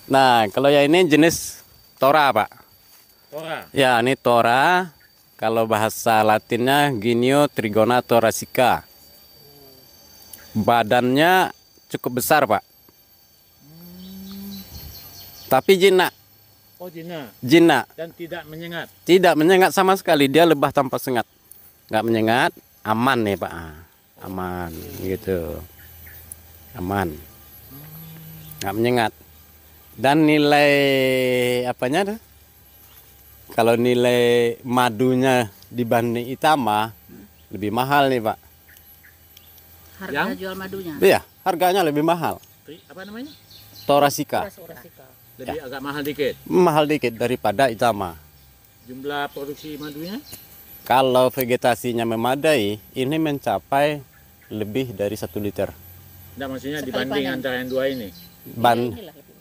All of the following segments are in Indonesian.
Nah, kalau yang ini jenis tora, Pak. Tora. Ya, ini tora. Kalau bahasa Latinnya Gineo trigona thoracea. Badannya cukup besar, Pak. Tapi jinak. Oh, jinak. Jinak. Dan tidak menyengat. Tidak menyengat sama sekali. Dia lebah tanpa sengat. Nggak menyengat. Aman nih, Pak. Aman. Gitu. Aman. Nggak menyengat. Dan nilai apanya tuh? Kalau nilai madunya dibanding Itama lebih mahal nih, Pak. Harga jual madunya. Iya, harganya lebih mahal. Apa namanya? Thoracea. Lebih agak mahal dikit. Mahal dikit daripada Itama. Jumlah produksi madunya? Kalau vegetasinya memadai, ini mencapai lebih dari 1 liter. Nggak, maksudnya Sekali dibanding panen. antara yang dua ini.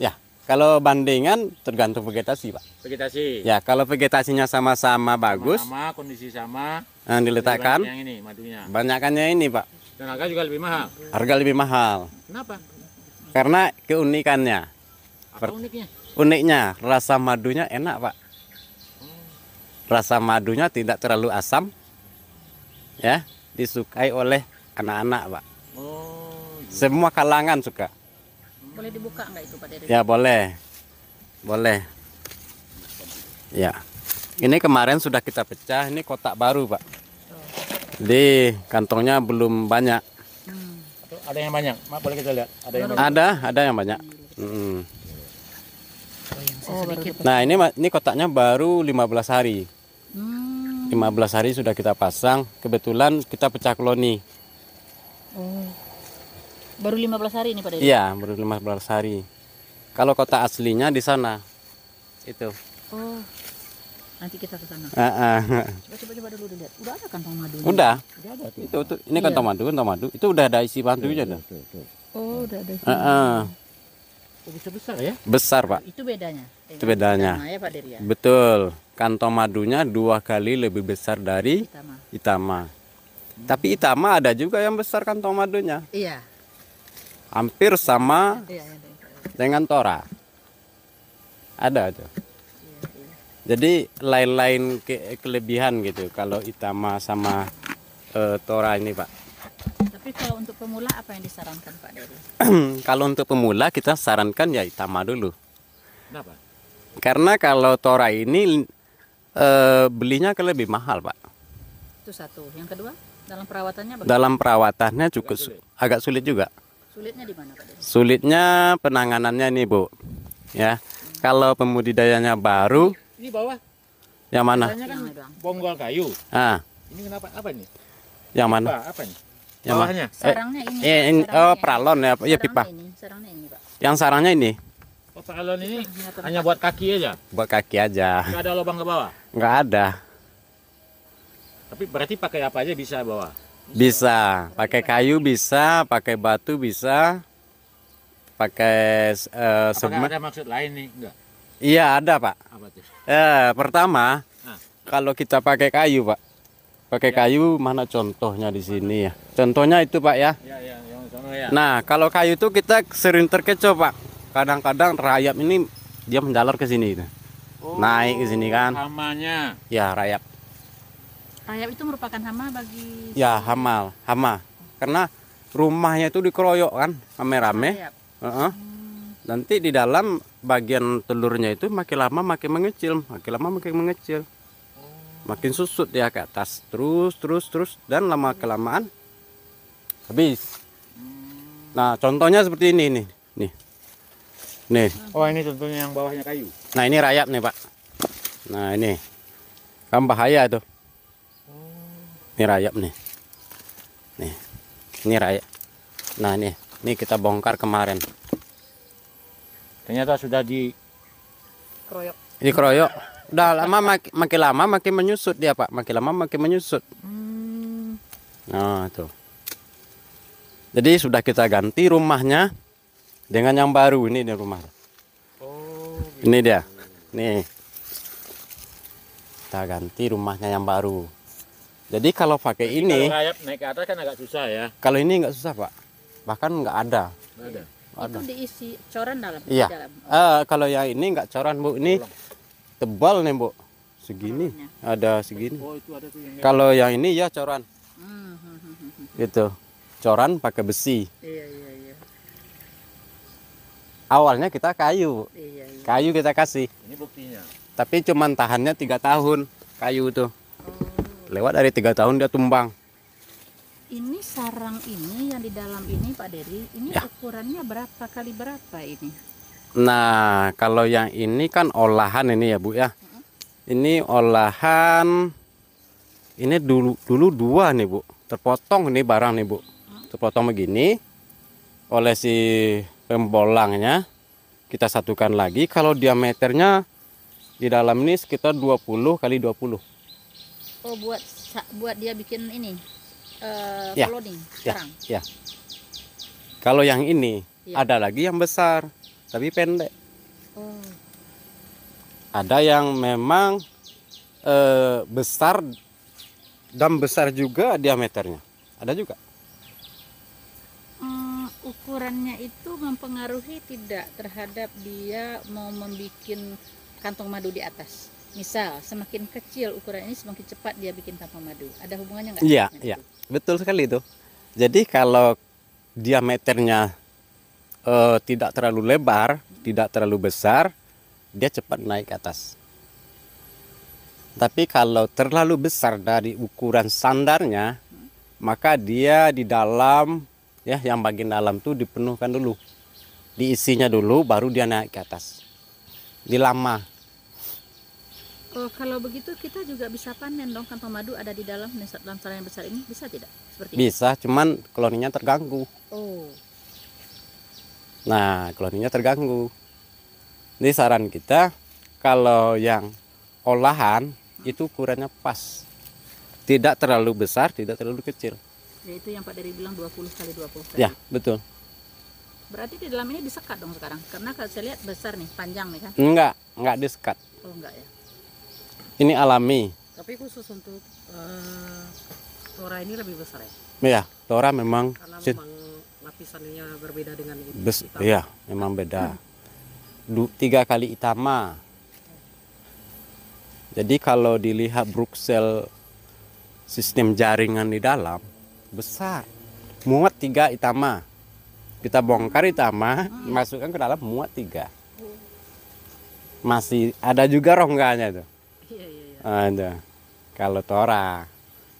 Ya, kalau bandingan tergantung vegetasi, Pak. Vegetasi. Ya, kalau vegetasinya sama-sama bagus, Sama, kondisi sama. diletakkan, Lebih banyak yang ini madunya. banyakannya ini, Pak. Dan harga juga lebih mahal. Harga lebih mahal. Kenapa? Karena keunikannya. Apa uniknya? Uniknya, rasa madunya enak, Pak. Rasa madunya tidak terlalu asam. Ya, disukai oleh anak-anak, Pak. Oh, Semua kalangan suka. Boleh dibuka nggak itu, Pak Dede? Ya, boleh. Boleh. Ya. Ini kemarin sudah kita pecah, ini kotak baru, Pak. Di kantongnya belum banyak. ada yang banyak. Mak, boleh kita lihat? Ada yang banyak. Ada yang banyak. Mm. Oh, sedikit. Nah, ini kotaknya baru 15 hari. 15 hari sudah kita pasang. Kebetulan kita pecah koloni. Oh. Baru 15 hari ini, Pak Dede? Iya, baru 15 hari. Kalau kotak aslinya di sana. Itu. Oh. Nanti kita ke sana. Coba. Coba dulu dilihat. Udah ada kantong madunya? Udah. Udah ada tuh. Itu ini kantong madu. Itu udah ada isi madunya dah. Oh, udah ada. Oh, bisa besar ya? Besar, Pak. Itu bedanya. Itu bedanya. Ya, Pak Dede, ya? Betul. Kantong madunya 2 kali lebih besar dari Itama. Tapi Itama ada juga yang besar kantong madunya. Iya. Hampir sama Iya. dengan tora. Ada tuh. Jadi lain-lain kelebihan gitu kalau Itama sama tora ini, Pak. Tapi kalau untuk pemula apa yang disarankan, Pak Dede? Kalau untuk pemula kita sarankan ya Itama dulu. Kenapa? Karena kalau tora ini belinya lebih mahal, Pak. Itu satu. Yang kedua, dalam perawatannya bagaimana? Dalam perawatannya cukup agak sulit juga. Sulitnya di mana, Pak Dede? Sulitnya penanganannya nih, Bu. Ya. Kalau pembudidayanya baru, Ini bawah. yang mana? Biasanya kan bonggol kayu. Ah, Ini kenapa? Apa ini? yang mana? Apa ini? Yang mana? Bawahnya. Sarangnya ini. Ini sarangnya ini. pralon ya, ya pipa. Sarangnya ini, Pak. Yang sarangnya ini Oh, paralon ini hanya buat kaki aja. buat kaki aja. Nggak ada lubang ke bawah. Nggak ada. Tapi berarti pakai apa aja bisa bawah. Bisa, pakai kayu bisa, pakai batu bisa, pakai Apakah semen. ada maksud lain nih? Enggak. Iya ada, Pak. Apa tuh? Pertama, Nah. kalau kita pakai kayu, Pak. Pakai kayu mana contohnya di sini ya? Contohnya itu, Pak ya. Ya, yang sono ya. Nah, kalau kayu itu kita sering terkecoh, Pak. Kadang-kadang rayap ini dia menjalar ke sini, naik ke sini kan? Hamanya. Ya rayap. Rayap itu merupakan hama bagi Ya hama. Karena rumahnya itu dikeroyok kan, rame-rame. rayap. Nanti di dalam bagian telurnya itu makin lama makin mengecil, makin susut dia ke atas, terus dan lama kelamaan habis. Nah contohnya seperti ini nih. Oh, ini contohnya yang bawahnya kayu. Nah ini rayap nih, Pak. Nah ini kan bahaya tuh. Ini rayap nih. Ini rayap. Nah ini kita bongkar kemarin. Ternyata sudah di Kroyok. Ini keroyok. Udah lama makin lama makin menyusut dia, Pak. Makin lama makin menyusut. Nah, tuh. Jadi sudah kita ganti rumahnya dengan yang baru. Ini rumah. Oh, Ini dia. Nih. Kita ganti rumahnya yang baru. Jadi kalau pakai ini, kalau rayap naik ke atas kan agak susah ya. kalau ini nggak susah, Pak. Bahkan nggak ada. Nggak ada. Itu diisi coran dalam. Iya. Di dalam. Kalau yang ini nggak coran Bu, ini tebal nih Bu, segini, ada segini. Oh, itu ada tuh yang Kalau yang ini ya coran, gitu, coran pakai besi. Iya, iya, iya. Awalnya kita kayu, Iya, iya. kayu kita kasih, ini buktinya. tapi cuman tahannya 3 tahun kayu tuh. Oh. Lewat dari 3 tahun dia tumbang. Ini sarang ini yang di dalam ini Pak Dery, ini Ya. ukurannya berapa kali berapa ini? Nah, kalau yang ini kan olahan ini ya Bu ya. Ini olahan, ini dulu 2 nih Bu. Terpotong nih barang nih Bu. Terpotong begini oleh si pembolangnya. Kita satukan lagi. Kalau diameternya di dalam ini sekitar 20 kali 20. Oh, buat dia bikin ini Ya. koloni Ya, sarang. ya. Kalau yang ini Ya. ada lagi yang besar tapi pendek. Oh. Ada yang memang besar dan besar juga diameternya. Ada juga. Ukurannya itu mempengaruhi tidak terhadap dia mau membuat kantong madu di atas. Misal semakin kecil ukuran ini semakin cepat dia bikin kantong madu. Ada hubungannya nggak? Iya, dengan iya. itu? Betul sekali itu. Jadi kalau diameternya tidak terlalu lebar, tidak terlalu besar, dia cepat naik ke atas. Tapi kalau terlalu besar dari ukuran standarnya, maka dia di dalam, ya, yang bagian dalam tuh dipenuhkan dulu, diisinya dulu, baru dia naik ke atas. Dilama. Oh, kalau begitu kita juga bisa panen dong kantong madu ada di dalam sarang yang besar ini, bisa tidak? Seperti itu? Bisa, cuman koloninya terganggu. Oh. Nah, koloninya terganggu. Ini saran kita, kalau yang olahan itu ukurannya pas. Tidak terlalu besar, tidak terlalu kecil. Yaitu yang Pak Dery bilang 20 kali 20 tadi. Ya, betul. Berarti di dalam ini disekat dong sekarang. Karena kalau saya lihat besar nih, panjang nih kan. Enggak disekat. Oh, enggak ya. Ini alami. Tapi khusus untuk Tora ini lebih besar ya? Ya, Tora memang Karena memang lapisannya berbeda dengan ini. hitam. iya, memang beda. 3 kali Itama. Jadi kalau dilihat Bruxelles sistem jaringan di dalam besar, muat 3 Itama. Kita bongkar Itama, masukkan ke dalam, muat 3. Masih ada juga rongganya tuh. Iya, iya, iya. Ada. Kalau Tora.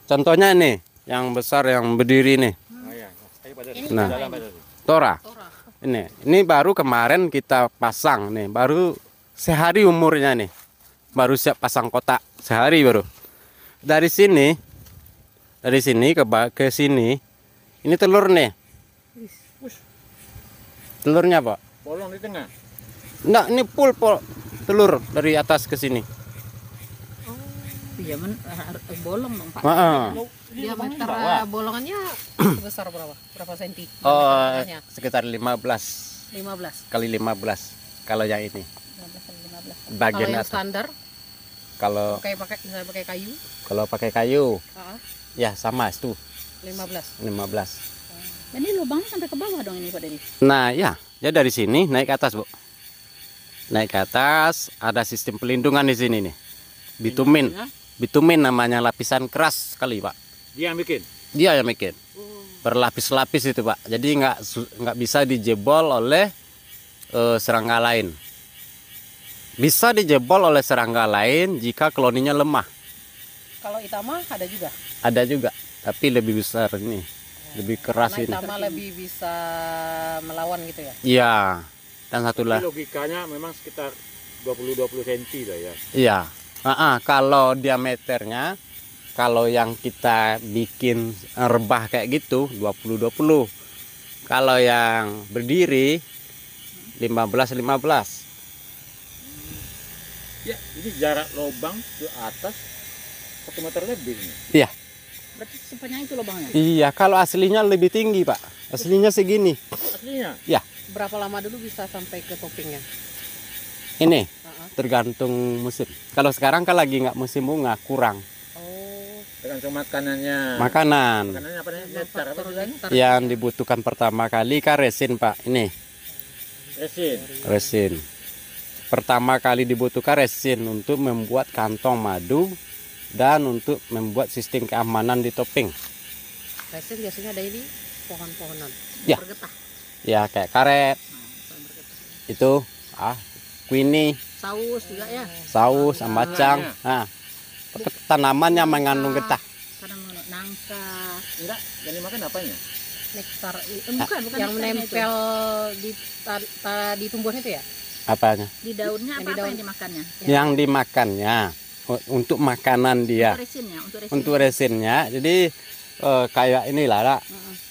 Contohnya nih, yang besar yang berdiri nih, Oh iya. Ayo Pak Dery. Ini Nah. Dalam Pak Dery. Tora. Tora. Ini baru kemarin kita pasang nih, baru sehari umurnya nih. Baru siap pasang kotak, sehari baru. Dari sini ke sini, ini telur nih. Telurnya, Pak. Bolong di tengah. Enggak, ini full telur dari atas ke sini. Iya, bolong dong Pak. Diameter bolongannya besar berapa? Berapa senti? Oh, Diameternya? sekitar 15 15. kali 15 kalau yang ini. 15 kali 15. Kalau Bagian yang atas. standar Kalau misalnya pakai kayu, pakai kayu, ah, ya sama itu 15. 15. Ini lubangnya sampai ke bawah dong ini Pak Dery. Nah, ya, jadi dari sini naik ke atas, Bu. Naik ke atas, ada sistem pelindungan di sini nih. Bitumin. Ya. Bitumin namanya, lapisan keras sekali, Pak. Dia yang bikin. Dia yang bikin. Berlapis-lapis itu, Pak. Jadi nggak bisa dijebol oleh serangga lain. Bisa dijebol oleh serangga lain jika koloninya lemah. Kalau Itama ada juga. Ada juga, tapi lebih besar ini. Lebih keras Karena ini. Itama lebih bisa melawan gitu ya. Iya. Dan satu Tapi lagi. logikanya memang sekitar 20-20 cm lah ya. Iya. Kalau diameternya, kalau yang kita bikin rebah kayak gitu 20-20. Kalau yang berdiri 15-15. Ya, ini jarak lubang ke atas 1 meter lebih nih. Iya. Berarti sepanjang itu lubangnya. Iya, kalau aslinya lebih tinggi, Pak. Aslinya segini. Aslinya. Ya, Berapa lama dulu bisa sampai ke toppingnya? ini Ah, tergantung musim. Kalau sekarang kan lagi nggak musim bunga, kurang oh, Tergantung makanannya. makanan. Makanannya apa namanya? Nektar apa faktor bilangnya? nektar. Yang dibutuhkan pertama kali kan resin, Pak. Ini Resin. Resin. Pertama kali dibutuhkan resin untuk membuat kantong madu dan untuk membuat sistem keamanan di topeng. Resin biasanya ada ini pohon-pohonan. Ya. Bergetah. Ya kayak karet, Pohon bergetah. itu quini, Saus juga ya. saus, ambacang. Nah, tanaman yang mengandung getah. Karena nangka. Enggak, yang dimakan apanya? Nektar. Bukan Yang nektarnya menempel di tumbuhan itu ya. Apanya? Di daunnya Yang apa, di daun. yang dimakannya? Yang dimakannya untuk makanan dia. Untuk resinnya, Untuk resinnya. Jadi kayak inilah, Rak.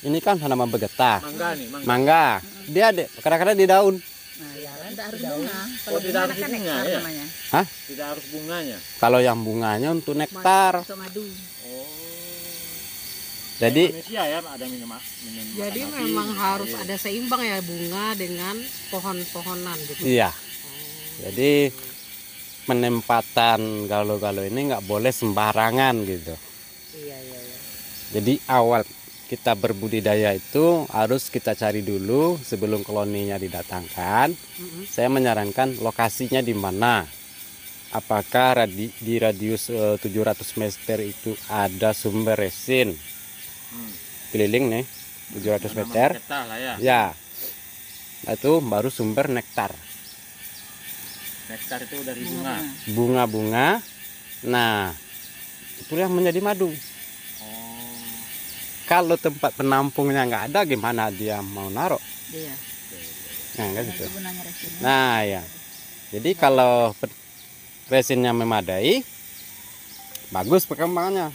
Ini kan tanaman bergetah. Mangga nih, mangga. Mangga. Dia kadang-kadang di daun. Nah, ya kan tidak harus bunga. Oh, tidak harus kan bunga, nektar ya? namanya. Tidak harus bunganya. Kalau yang bunganya untuk nektar. Untuk madu. Oh. Jadi Indonesia ya ada minum Jadi makan memang madu. harus ada seimbang ya bunga dengan pohon-pohonan gitu. iya. Jadi penempatan galo-galo ini nggak boleh sembarangan gitu. Iya iya iya. Jadi awal kita berbudidaya itu harus kita cari dulu sebelum koloninya didatangkan. Saya menyarankan lokasinya di mana. Apakah di radius 700 meter itu ada sumber resin keliling nih 700 Tanaman meter. getah lah ya. Ya. Itu baru sumber nektar. Nektar itu dari bunga. Bunga-bunga. Nah, itu yang menjadi madu. Oh. Kalau tempat penampungnya nggak ada, gimana dia mau naruh? Iya. Nah, kan Nah, gitu. itu gunanya resinnya. Nah, ya. Jadi kalau resinnya memadai, bagus perkembangannya.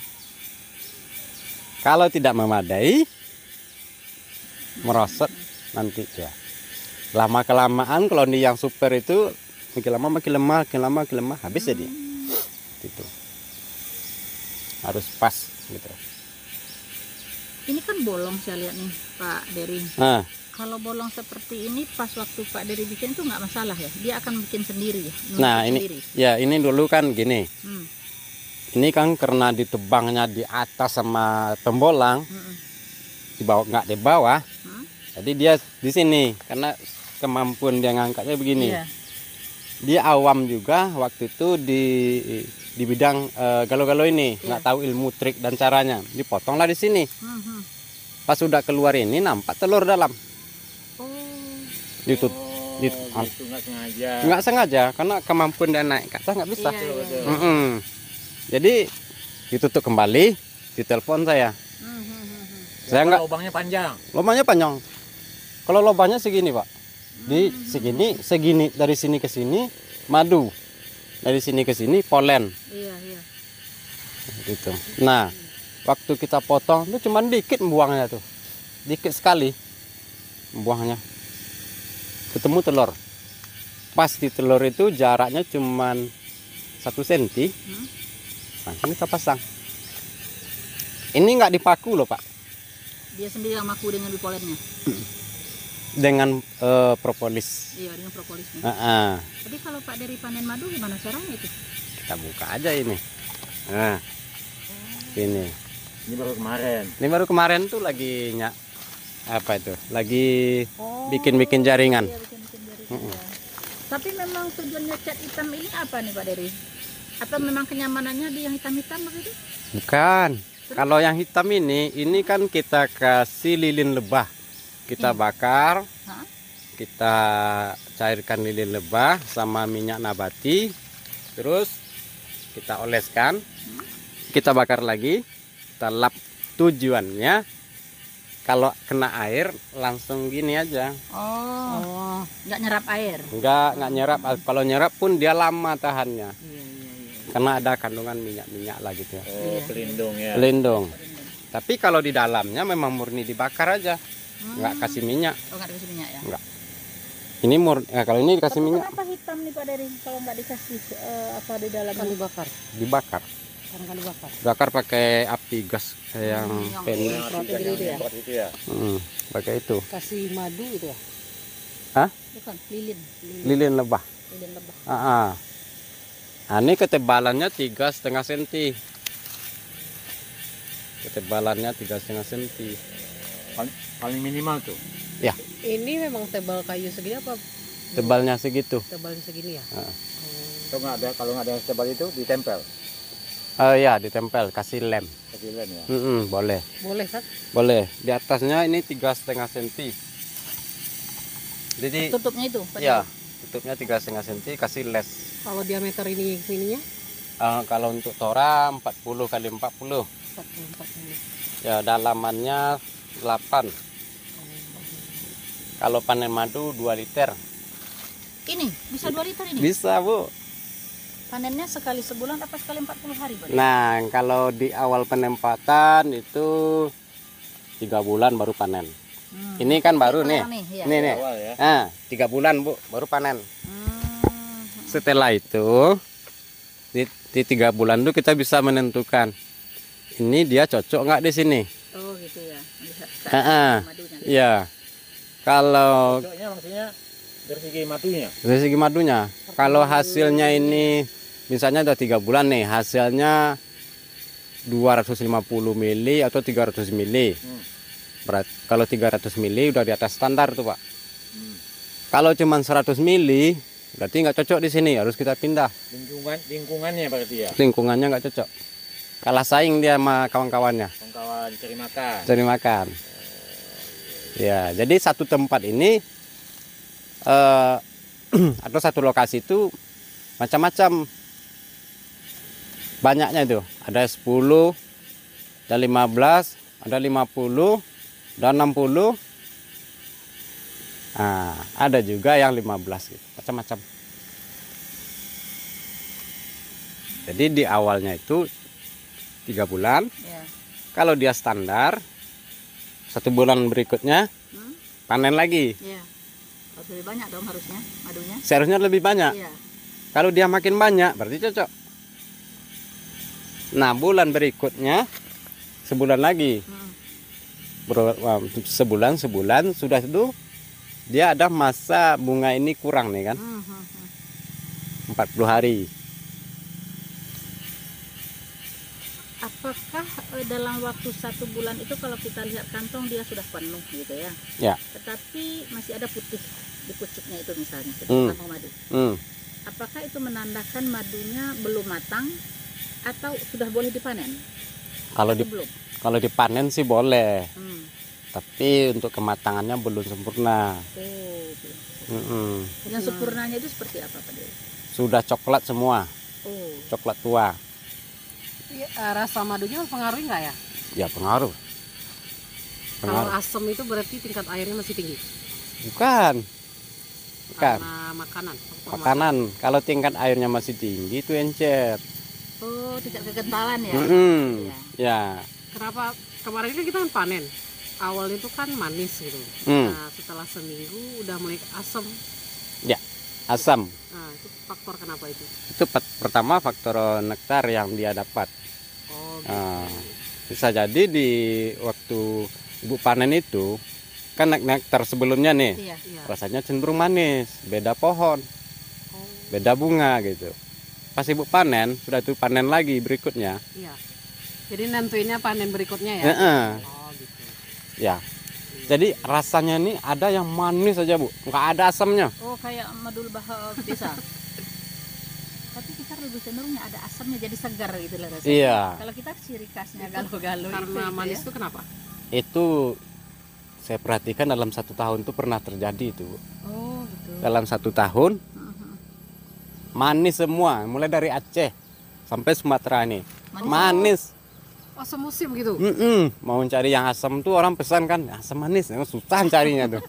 Kalau tidak memadai, merosot nanti ya. Lama kelamaan koloni yang super itu makin lama makin lemah, makin lama makin lemah, habis jadi. Gitu. Harus pas gitu. Ini kan bolong saya lihat nih Pak Dery. Nah, Kalau bolong seperti ini pas waktu Pak Dery bikin itu nggak masalah ya? Dia akan bikin sendiri ya? Numpuk nah ini sendiri. ya ini dulu kan gini. Hmm. Ini kan karena ditebangnya di atas sama pembolang, Mm-mm. di bawah nggak di bawah. Hmm? Jadi dia di sini karena kemampuan dia ngangkatnya begini. Iya. Dia awam juga waktu itu di bidang galo-galo ini, Iya. nggak tahu ilmu trik dan caranya. Dipotonglah di sini. Mhm. Pas sudah keluar ini nampak telur dalam. Oh. Ditut Oh, Dit- gitu nggak sengaja. nggak sengaja karena kemampuan dia naik ke atas nggak bisa. Iya, iya, iya. Mm-mm. Jadi ditutup kembali, ditelepon saya. Mhm. Saya nggak, Lubangnya panjang. lubangnya panjang. Kalau lubangnya segini pak, di segini dari sini ke sini madu, dari sini ke sini polen, Iya, iya. gitu. Nah, waktu kita potong itu cuma dikit buangnya tuh, dikit sekali buangnya. Ketemu telur. Pas di telur itu jaraknya cuma 1 senti. Langsung kita pasang. Ini nggak dipaku loh pak, Dia sendiri yang maku dengan bipolennya. dengan propolis. Iya, dengan propolisnya. Nah, Tapi kalau Pak Dery panen madu gimana caranya itu? kita buka aja ini. Nah, ini. Ini baru kemarin. Ini baru kemarin tuh lagi apa itu? Lagi bikin jaringan. Iya, bikin jaringan. Ya. Tapi memang tujuannya cat hitam ini apa nih Pak Dery? Atau memang kenyamanannya di yang hitam-hitam begitu? Bukan. Kalau yang hitam ini kan kita kasih lilin lebah. Kita bakar, Hah? kita cairkan lilin lebah sama minyak nabati. Terus kita oleskan. Kita bakar lagi. Kita lap. Tujuannya kalau kena air langsung gini aja. Oh, nggak nyerap air. Nggak nyerap. Kalau nyerap pun dia lama tahannya. Iya, iya, iya. Karena ada kandungan minyak-minyak lah gitu ya. Oh, pelindung ya. Pelindung. Tapi kalau di dalamnya memang murni dibakar aja. Nggak kasih minyak. Oh, nggak dikasih minyak ya? Ini kalau ini dikasih Tapi minyak kenapa hitam nih Pak Dery kalau nggak dikasih apa di dalam? Kan dibakar. dibakar. Kan dibakar. Bakar pakai api gas yang yang pendek. Yang Roti yang gede ya? kuat itu ya. Pakai itu. Kasih madu itu ya. Bukan, lilin. Lilin lebah. Lilin lebah. Ini ketebalannya 3,5 cm. Ketebalannya 3,5 cm. Paling minimal tuh. Ini memang tebal kayu segini apa tebalnya segitu. Tebalnya segini ya. Heeh. Kalau nggak ada yang tebal itu ditempel. Ya ditempel, kasih lem. Kasih lem ya. Boleh, Boleh kan? boleh. Di atasnya ini 3,5 cm. Jadi Tutupnya itu. Pak ya Dewi? tutupnya 3,5 cm, kasih les. Kalau diameter ini sininya Kalau untuk tora 40 kali 40. 44 ini. Ya dalamannya 8. Kalau panen madu 2 liter. Ini bisa 2 liter ini. Bisa, Bu. Panennya sekali sebulan apa sekali 40 hari, Pak? Nah, kalau di awal penempatan itu 3 bulan baru panen. Ini kan baru nih. Ya. Nih. Awal ya. Nah, 3 bulan, Bu, baru panen. Hmm. Setelah itu di 3 bulan itu kita bisa menentukan ini dia cocok nggak di sini. Oh gitu ya. Melihat madunya. Gitu. Iya. Kalau Cocoknya maksudnya dari segi madunya. dari segi madunya, kalau hasilnya ini misalnya udah 3 bulan nih, hasilnya 250 mili atau 300 mili. Berat, kalau 300 mili udah di atas standar tuh, Pak. Kalau cuma 100 mili berarti nggak cocok di sini, harus kita pindah. Lingkungannya berarti ya. Lingkungannya nggak cocok. Kalah saing dia sama kawan-kawannya. Kawan-kawan cari makan. Cari makan. Ya, jadi satu tempat ini atau satu lokasi itu macam-macam. Banyaknya itu. Ada 10, ada 15, ada 50, ada 60. Nah, ada juga yang 15 gitu. Macam-macam. Jadi di awalnya itu 3 bulan. Ya. Kalau dia standar 1 bulan berikutnya panen lagi. Ya. Harus lebih banyak dong harusnya madunya. Seharusnya lebih banyak. Iya. Kalau dia makin banyak berarti cocok. Nah, bulan berikutnya sebulan lagi. Sebulan sudah itu dia ada masa bunga ini kurang nih kan. 40 hari. Apakah dalam waktu 1 bulan itu kalau kita lihat kantong dia sudah penuh gitu ya? Ya. Tetapi masih ada putih di pucuknya itu misalnya, kantong madu. Apakah itu menandakan madunya belum matang atau sudah boleh dipanen? Belum. Kalau dipanen sih boleh. Tapi untuk kematangannya belum sempurna. Yang sempurnanya itu seperti apa, Pak Dewi? Sudah coklat semua. Coklat tua. Rasa madunya mempengaruhi nggak ya? Ya pengaruh. Kalau asam itu berarti tingkat airnya masih tinggi. Bukan. Karena makanan. Makanan. Kalau tingkat airnya masih tinggi itu encer. Oh, tingkat kekentalan ya? Ya. Kenapa kemarin kan kita kan panen? Awal itu kan manis gitu. Nah, setelah seminggu udah mulai asam. Ya, asam. Nah, itu faktor kenapa itu? Itu pertama faktor nektar yang dia dapat. Oh, gitu. Bisa jadi di waktu ibu panen itu kan nektar sebelumnya nih, Iya. rasanya cenderung manis, beda pohon, beda bunga gitu. Pas ibu panen, sudah itu panen lagi berikutnya. Iya. Jadi nentuinnya panen berikutnya ya? Oh gitu. Ya. Jadi rasanya ini ada yang manis aja, Bu, nggak ada asamnya. Oh, kayak madu lebah desa. Tapi kita lebih cenderungnya ada asamnya, jadi segar gitu lah rasanya. Iya. Kalau kita ciri khasnya galuh-galuh Karena itu manis ya. itu kenapa? Itu saya perhatikan dalam 1 tahun itu pernah terjadi itu, Bu. Oh, gitu. Dalam 1 tahun manis semua, mulai dari Aceh sampai Sumatera ini manis. Oh, semusim gitu? Mau cari yang asam tuh orang pesan kan asam manis, susah carinya tuh.